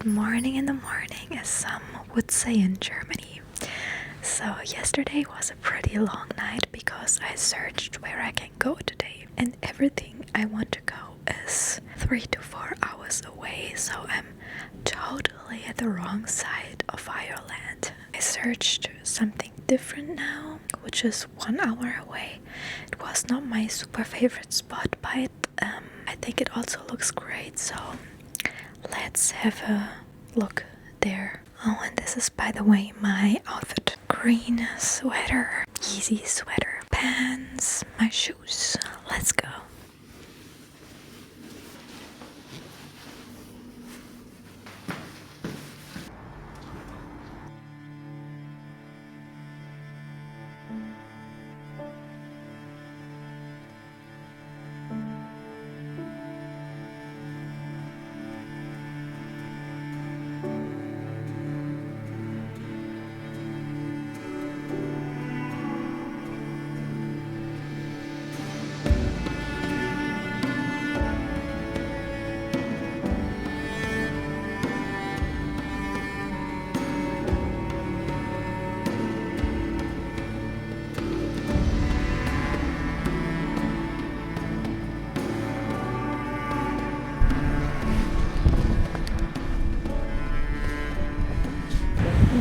Good morning in the morning, as some would say in Germany. So yesterday was a pretty long night because I searched where I can go today, and everything I want to go is 3 to 4 hours away, so I'm totally at the wrong side of Ireland. I searched something different now, which is 1 hour away. It was not my super favorite spot, but I think it also looks great, so let's have a look there. Oh, and this is, by the way, my outfit. Green sweater, Yeezy sweater, pants, my shoes. Let's go.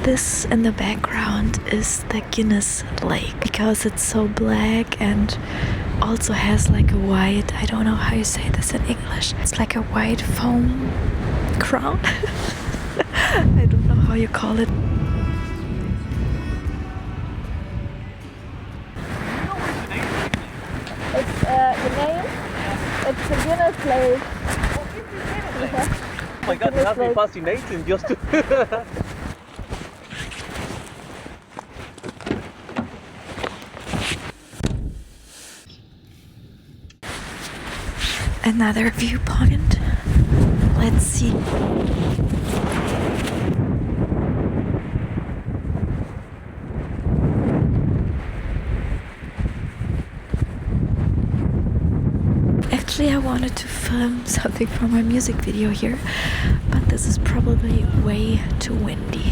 This in the background is the Guinness Lake because it's so black and also has like a white, I don't know how you say this in English, it's like a white foam crown. I don't know how you call it. It's the name. It's the Guinness Lake. Oh my god, it has been fascinating just to... Another viewpoint. Let's see. Actually, I wanted to film something for my music video here, but this is probably way too windy.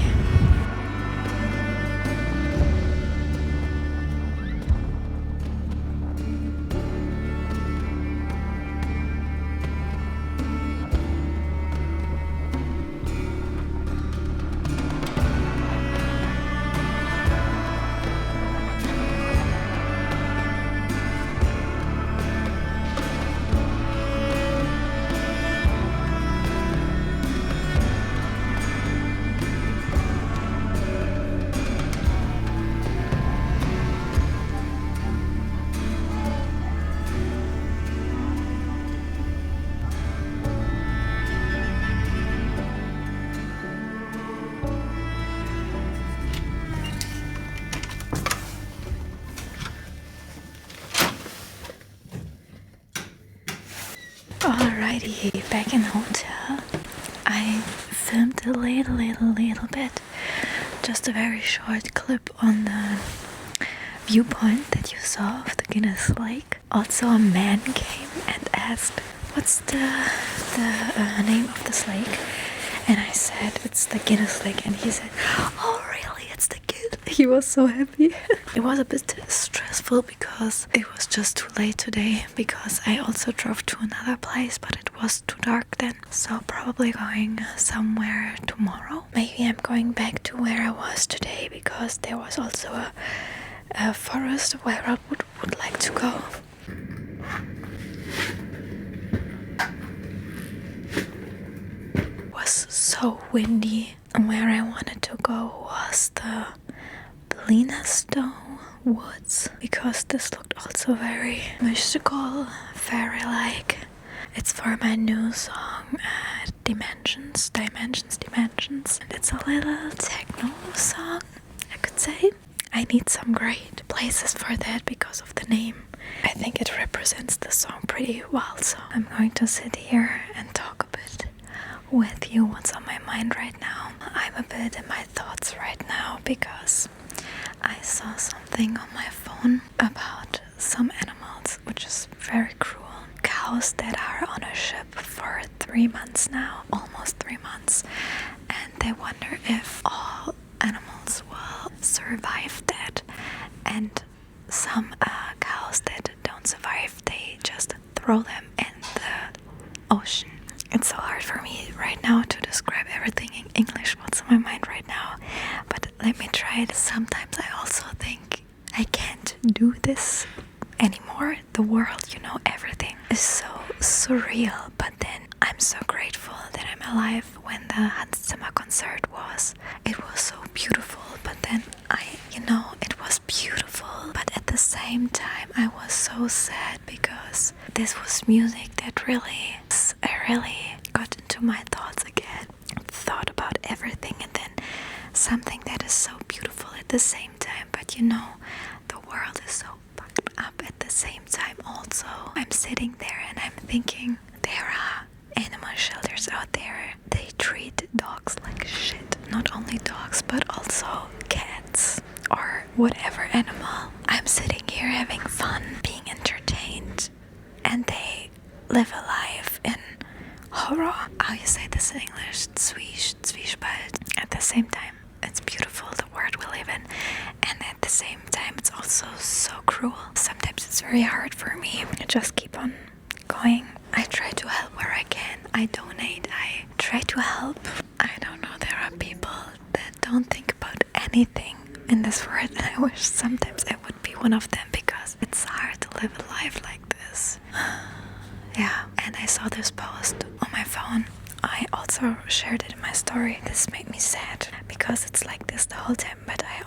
Alrighty, back in the hotel. I filmed a little bit, just a very short clip on the viewpoint that you saw of the Guinness Lake. Also, a man came and asked, "What's the name of this lake?" And I said, "It's the Guinness Lake," and he said, "Oh, really? It's the Guinness." He was so happy. It was a bit stressful because it was just too late today, because I also drove to another place, but it was too dark then. So probably going somewhere tomorrow. Maybe I'm going back to where I was today, because there was also a forest where I would like to go. It was so windy, and where I wanted to go was the Blenhestow Woods, because this looked also very mystical, fairy-like. It's for my new song, Dimensions. And it's a little techno song, I could say. I need some great places for that because of the name. I think it represents the song pretty well, so I'm going to sit here and talk a bit with you what's on my mind right now. I'm a bit in my thoughts right now because I saw something on my phone about some animals, which is very cruel. Cows that are on a ship for 3 months now, almost 3 months, some cows that don't survive, they just throw them in the ocean. It's so hard for me right now to describe everything in English, what's in my mind right now. But let me try it. Sometimes I also think I can't do this anymore. The world, everything is so surreal. But then I'm so grateful that I'm alive. When the Hans Zimmer concert was, it was so beautiful. But then it was beautiful. But at the same time, I was so sad because this was music that I really got into my thoughts again. Thought about everything, and then something that is so beautiful at the same time. But the world is so fucked up at the same time also. I'm sitting there and I'm thinking, there are animal shelters out there. They treat dogs like shit. Not only dogs, but also cats or whatever animal. I'm sitting here having fun, being entertained, and they live a life in horror. How you say this in English? Zwiespalt. At the same time, it's beautiful, the world we live in, and at the same time, it's also so cruel. Sometimes it's very hard for me to just keep on going. I try to help where I can. I donate. I try to help. I don't know, there are people that don't think about anything in this world, and I wish sometimes I would be one of them, because it's hard to live a life like this. Yeah, and I saw this post on my phone. I also shared it in my story. This made me sad because it's like this the whole time, but I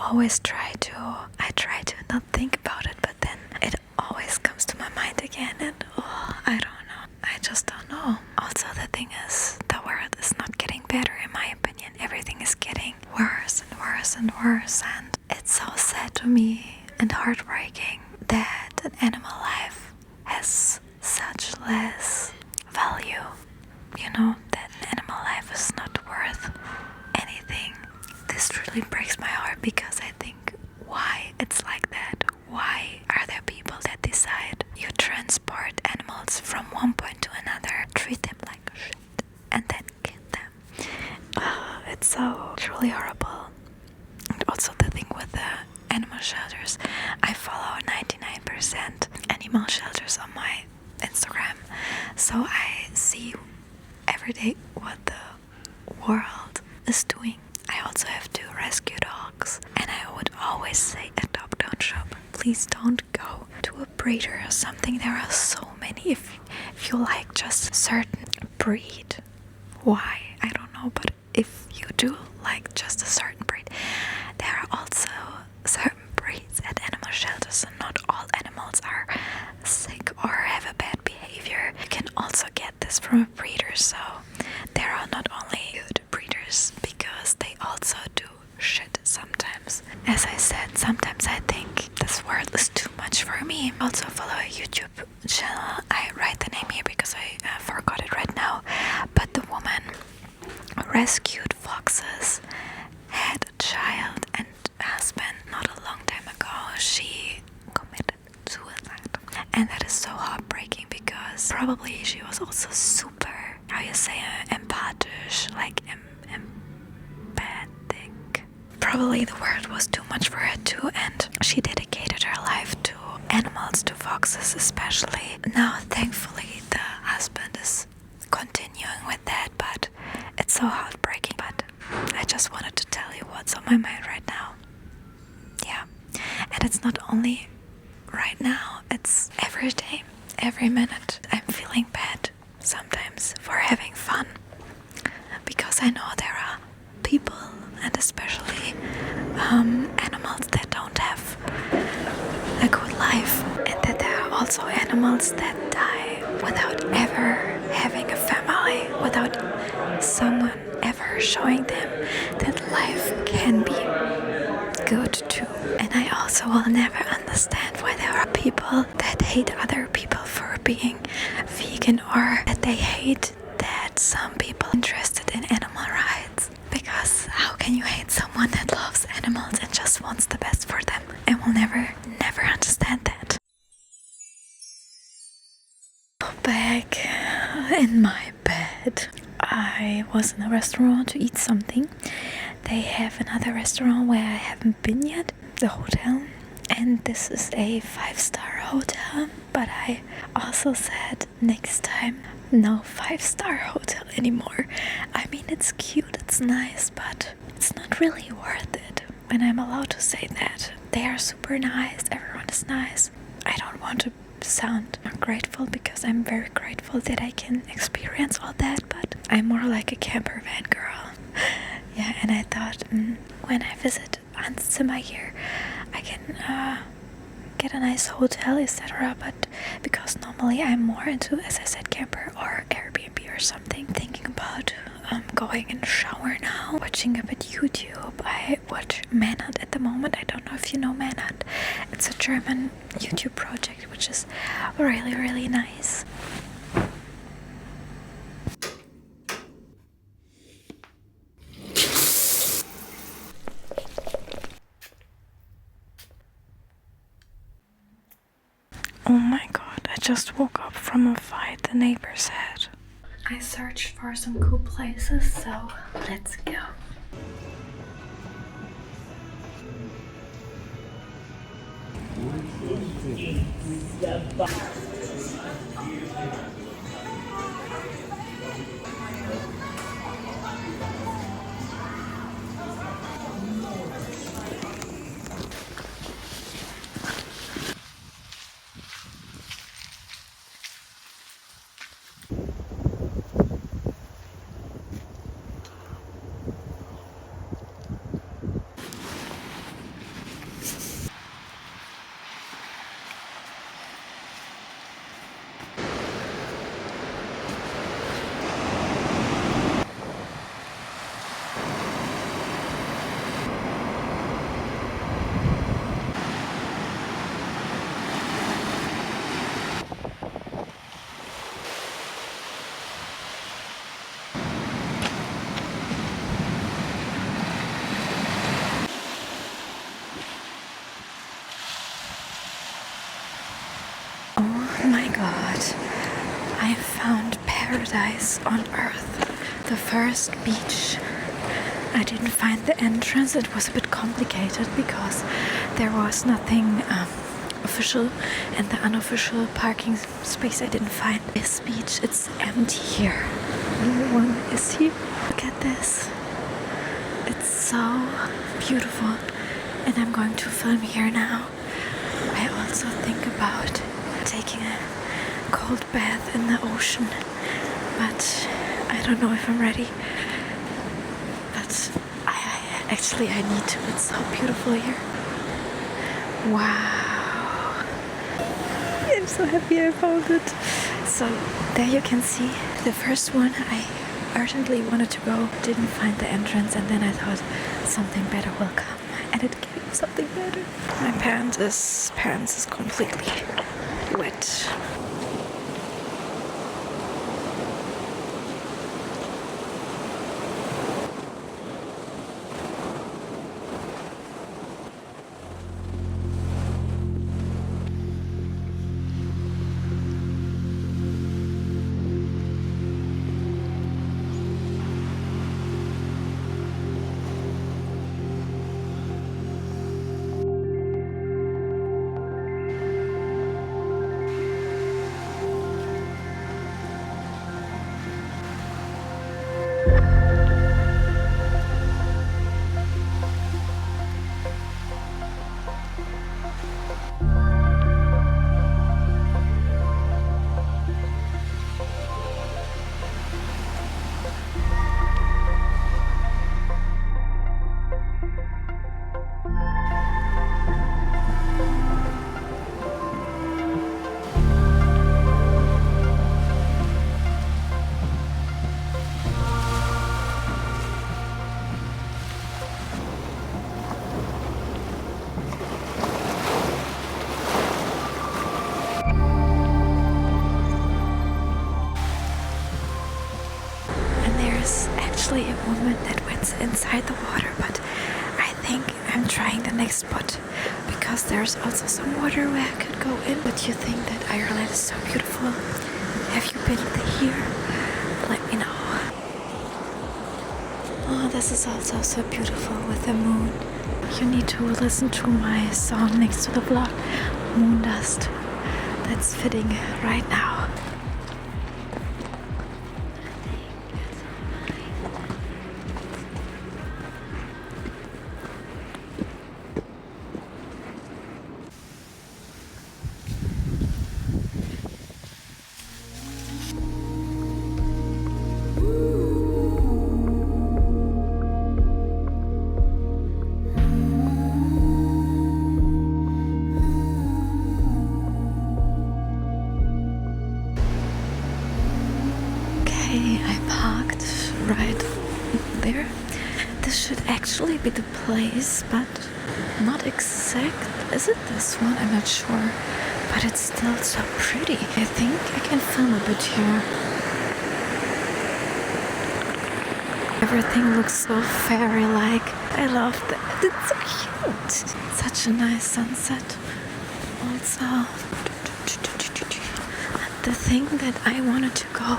try to not think about it, but then it always comes to my mind again, and I don't know. I just don't know. Also, the thing is, the world is not getting better in my opinion. Everything is getting worse and worse and worse, and it's so sad to me and heartbreaking that an animal life has such less value. That an animal life is not worth anything. This really breaks my heart, because I think, why it's like that? Why are there people that decide you transport animals from one point to another, treat them like shit, and then kill them? It's so truly horrible. And also the thing with the animal shelters, I follow 99% animal shelters on my Instagram, so I see every day what the world is doing. I also have 2 rescue dogs, and I would always say, adopt, don't shop. Please don't go to a breeder or something. There are so many. If you like just a certain breed, why? I don't know, but if you do like just a certain breed, there are also certain breeds at animal shelters, and not all animals are sick or have a bad behavior. You can also get this from a breeder, so there are not only good breeders, because they also do shit sometimes. As I said, sometimes I think this world is too much for me. Also follow a YouTube channel. I write the name here because I forgot it right now, but the woman rescued foxes, had a child and husband not a long time ago. She committed suicide, and that is so heartbreaking, because probably she was also super, how you say, empathisch, like empathic. Probably the word was too much for her too, and she dedicated her life to animals, to foxes especially. Now thankfully the husband is continuing with that, but it's so heartbreaking. But I just wanted to tell you what's on my mind right now. Yeah, and it's not only right now, it's every day, every minute. I'm feeling bad sometimes for having fun, because I know there are people, and especially animals, that don't have a good life, and that there are also animals that die without ever having a family, without someone ever showing them that life can be good too. And I also will never understand why there are people that hate other people for being vegan, or that they hate that some people are interested in animal rights. Because how can you hate someone that loves animals and just wants the best for them? I will never understand that. Back in my bed, I was in a restaurant to eat something. They have another restaurant where I haven't been yet, the hotel, and this is a 5-star hotel, but I also said next time no 5-star hotel anymore. I mean, it's cute, it's nice, but it's not really worth it. And I'm allowed to say that. They are super nice, everyone is nice. I don't want to sound ungrateful because I'm very grateful that I can experience all that, but I'm more like a camper van girl. Yeah, and I thought when I visit Hans Zimmer here, I can get a nice hotel, etc. But because normally I'm more into, as I said, camper or Airbnb or something, thinking about going in the shower now, watching a bit YouTube. I watch Manhunt at the moment. I don't know if you know Manhunt. It's a German YouTube project which is really, really nice. Oh my god, I just woke up from a fight the neighbors had. I searched for some cool places, so let's go. Oh my god, I found paradise on earth, the first beach. I didn't find the entrance. It was a bit complicated because there was nothing official, and the unofficial parking space I didn't find. This beach, it's empty here. No one is here. Look at this. It's so beautiful, and I'm going to film here now. I also think about taking a cold bath in the ocean, but I don't know if I'm ready. But I need to. It's so beautiful here. Wow. I'm so happy I found it. So there you can see the first one. I urgently wanted to go, didn't find the entrance, and then I thought something better will come, and it came something better. My pants is completely wet. Actually a woman that went inside the water, but I think I'm trying the next spot because there's also some water where I could go in. But you think that Ireland is so beautiful? Have you been here? Let me know. Oh, this is also so beautiful with the moon. you need to listen to my song next to the vlog, Moondust. That's fitting right now. I parked right there. This should actually be the place, but not exact. Is it this one? I'm not sure. But it's still so pretty. I think I can film a bit here. Everything looks so fairy-like. I love that. It's so cute. Such a nice sunset. Also, the thing that I wanted to go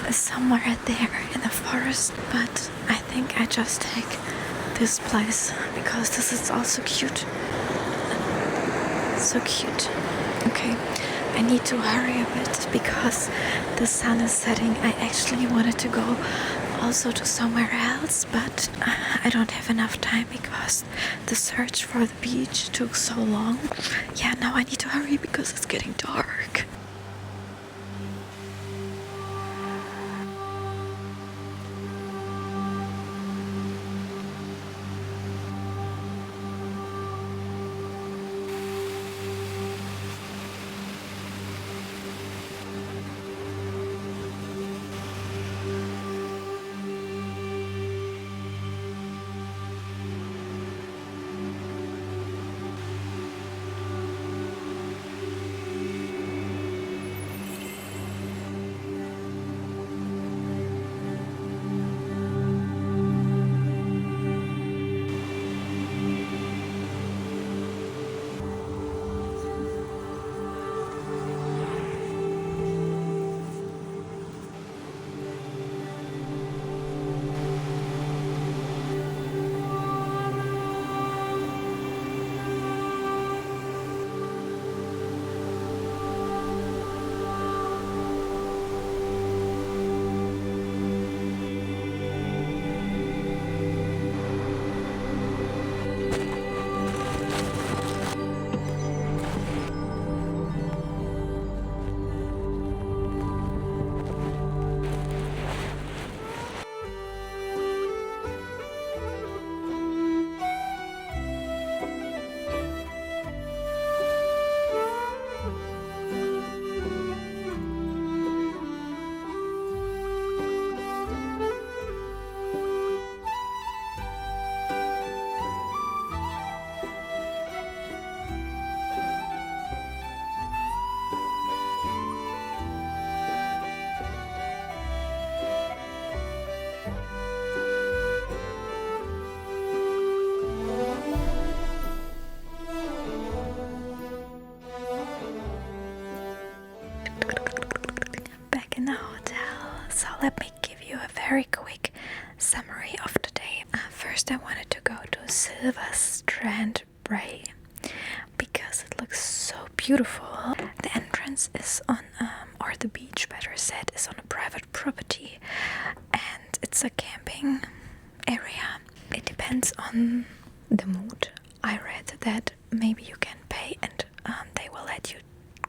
is somewhere there in the forest, but I think I just take this place because this is also cute. So cute. Okay, I need to hurry a bit because the sun is setting. I actually wanted to go also to somewhere else, but I don't have enough time because the search for the beach took so long. Yeah, now I need to hurry because it's getting dark. Back in the hotel, so let me give you a very quick summary of the day. First I wanted to go to Silver Strand Brae because it looks so beautiful. The entrance is on, or the beach better said, is on a private property and it's a camping area. It depends on the mood. I read that maybe you can pay and they will let you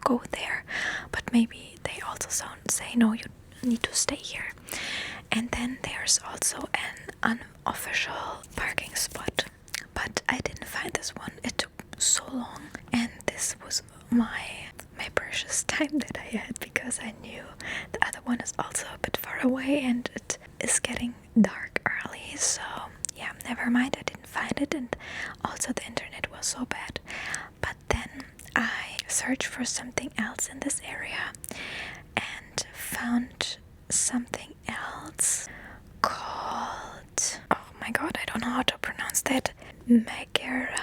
go there, but maybe they also say no, you need to stay here. And then there's also an unofficial parking spot, but I didn't find this one. It took so long, and this was my precious time that I had because I knew the other one is also a bit far away and it is getting dark early. So yeah, never mind, I didn't find it, and also the internet was so bad. But then I searched for something else in this area and found something else called, oh my god, I don't know how to pronounce that, Magera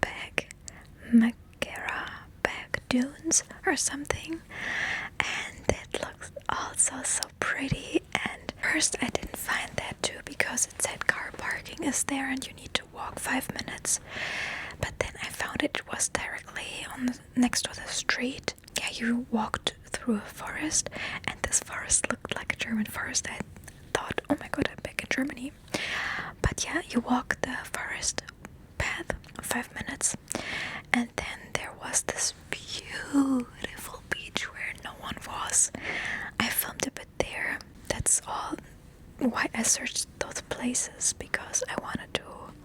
Bag Dunes or something, and it looks also so pretty. And first I didn't find that too because it said car parking is there and you need to walk 5 minutes. But then I found it was directly next to the street. Yeah, you walked through a forest, and this forest looked like a German forest. I thought, oh my god, I'm back in Germany. But yeah, you walk the forest path 5 minutes, and then there was this beautiful beach where no one was. I filmed a bit there. That's all why I searched those places, because I wanted to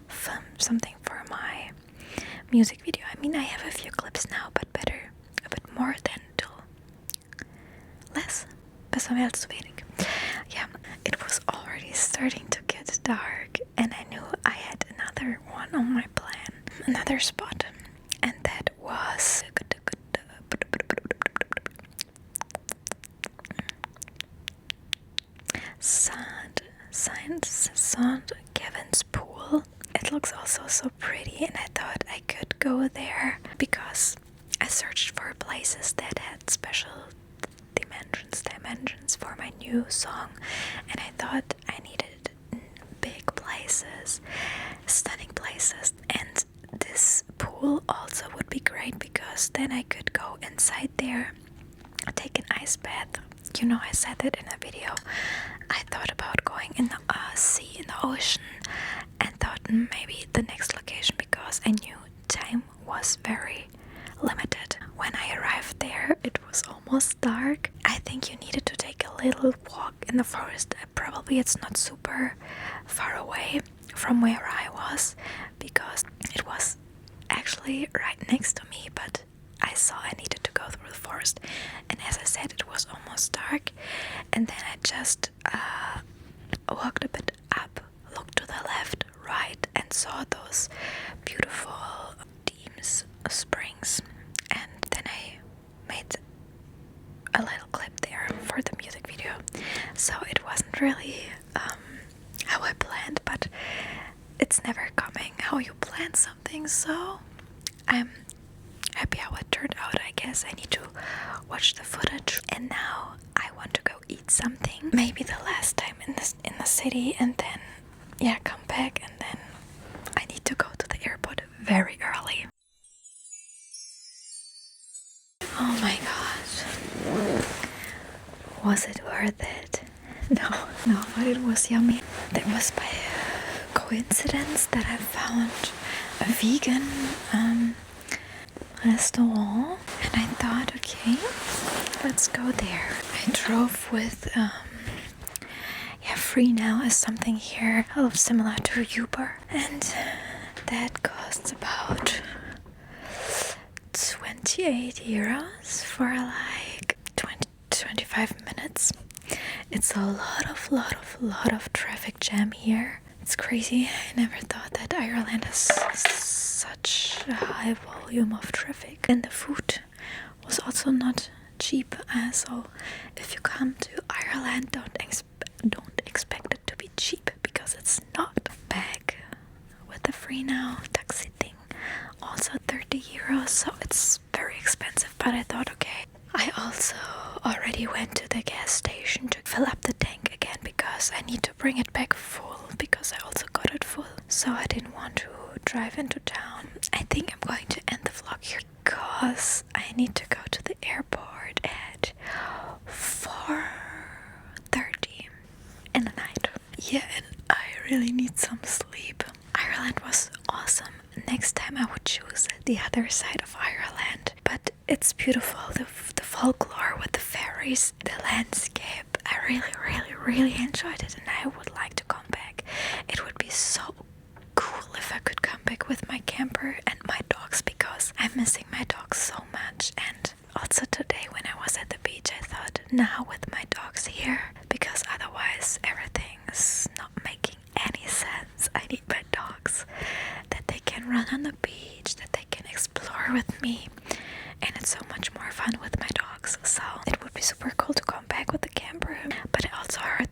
film something for my music video. I mean, I have a few clips now, but better a bit more than to less. Besser mehr als zu wenig. Yeah, it was already starting to get dark, and I knew I had another one on my plan, another spot, and that was St. Kevin's Pool. It looks also so pretty, and I thought I could go there because I searched for places that had special dimensions for my new song, and I thought I needed big places, stunning places, and this pool also would be great because then I could go inside there, take an ice bath. You know, I said that in a video. I thought about going in the sea, in the ocean, and thought maybe the next location, because I knew time was very limited. When I arrived there, it was almost dark. I think you needed to take a little walk in the forest. Probably it's not super far away from where I was, because it was actually right next to me, but I saw I needed to go through the forest, and as I said, it was almost dark. And then I just walked a bit up, looked to the left, right, and saw those beautiful Deems springs, and then I made a little clip there for the music video. So it wasn't really how I planned, but it's never coming how you plan something, so I'm happy how it turned out. I guess I need to watch the footage, and now I want to go eat something, maybe the last time in the city, and then yeah, come back, and then I need to go to the airport very early. Oh my god, was it worth it? No, but it was yummy. That was by coincidence that I found a vegan restaurant, and I thought, okay, let's go there. I drove with Free Now is something here similar to Uber, and that costs about 28 euros for like 20-25 minutes. It's a lot of traffic jam here. It's crazy. I never thought that Ireland has such a high volume of traffic, and the food was also not cheap. So if you come to Ireland, don't expect it to be cheap, because it's not. Back with the Free Now taxi thing, also 30 euros, so it's very expensive. But I thought, okay. I also already went to the gas station to fill up the tank again, because I need to bring it back full, because I also got it full. So I didn't want to drive into town. I think I'm going to end the vlog here, because I need to go to the airport at 4:30 in the night. Yeah, and I really need some sleep. Ireland was awesome. Next time I would choose the other side of Ireland, but it's beautiful. The folklore with the fairies, the landscape. I really enjoyed it, and I would like to come back. It would be so cool if I could come back with my camper and my dogs, because I'm missing my dogs so much. And also today when I was at the beach, I thought, now with my dogs here, because otherwise everything's not making any sense. I need my dogs, that they can run on the beach, that they can explore with me, and it's so much more fun with my dogs. So it would be super cool to come back with the camper. But I also heard